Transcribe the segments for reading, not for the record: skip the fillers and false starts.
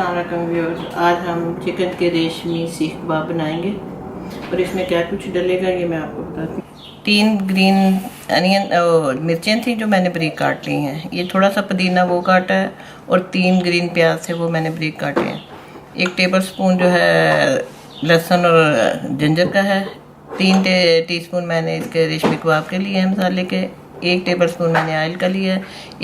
अस्सलाम वालेकुम व्यूअर्स। आज हम चिकन के रेशमी सीख कबाब बनाएंगे और इसमें क्या कुछ डलेगा ये मैं आपको बताती हूँ। 3 ग्रीन अनियन मिर्चें थी जो मैंने बारीक काट ली हैं। ये थोड़ा सा पुदीना वो काटा है और 3 ग्रीन प्याज थे वो मैंने बारीक काटे हैं। 1 टेबलस्पून जो है लहसुन और जिंजर का है। 3 टीस्पून मैंने इसके रेशमी कबाब के लिए हैं मसाले के। 1 टेबलस्पून मैंने ऑयल का लिया है।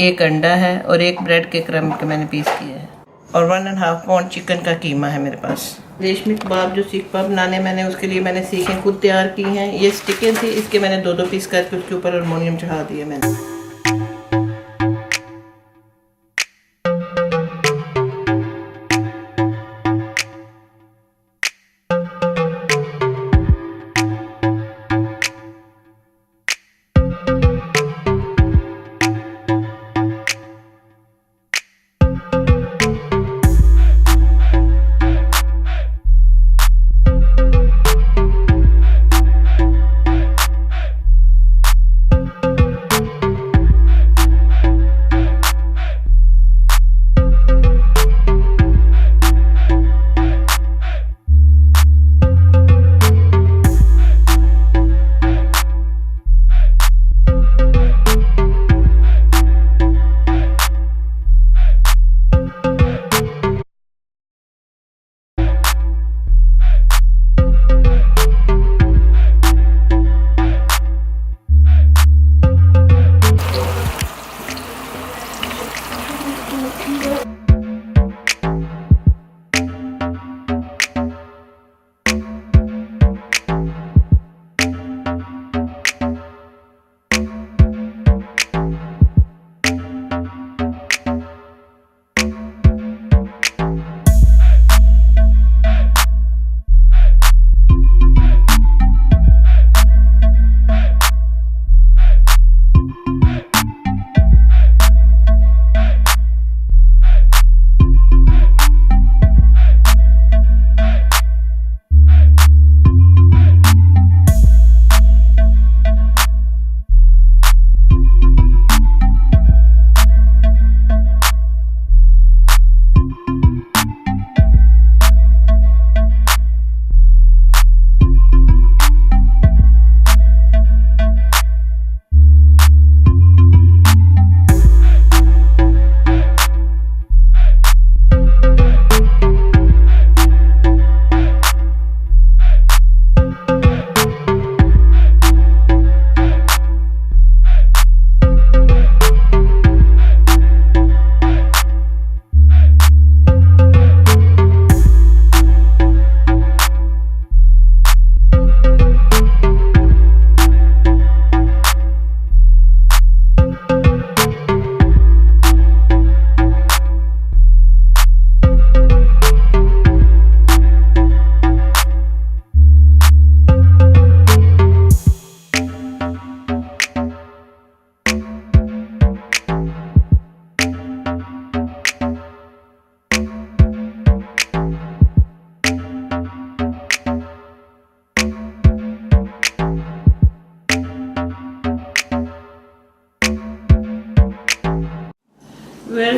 1 अंडा है और 1 ब्रेड के क्रम्ब के मैंने पीस किया है और 1.5 पाउंड चिकन का कीमा है मेरे पास। रेशमी कबाब जो सीख कबाब बनाने मैंने उसके लिए मैंने सीखें खुद तैयार की हैं। ये स्टिकें थी, इसके मैंने 2-2 पीस करके उसके ऊपर अल्मोनियम चढ़ा दिया मैंने।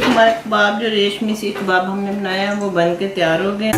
हमारे कबाब जो रेशमी सीख कबाब हमने बनाया है वो बन के तैयार हो गए।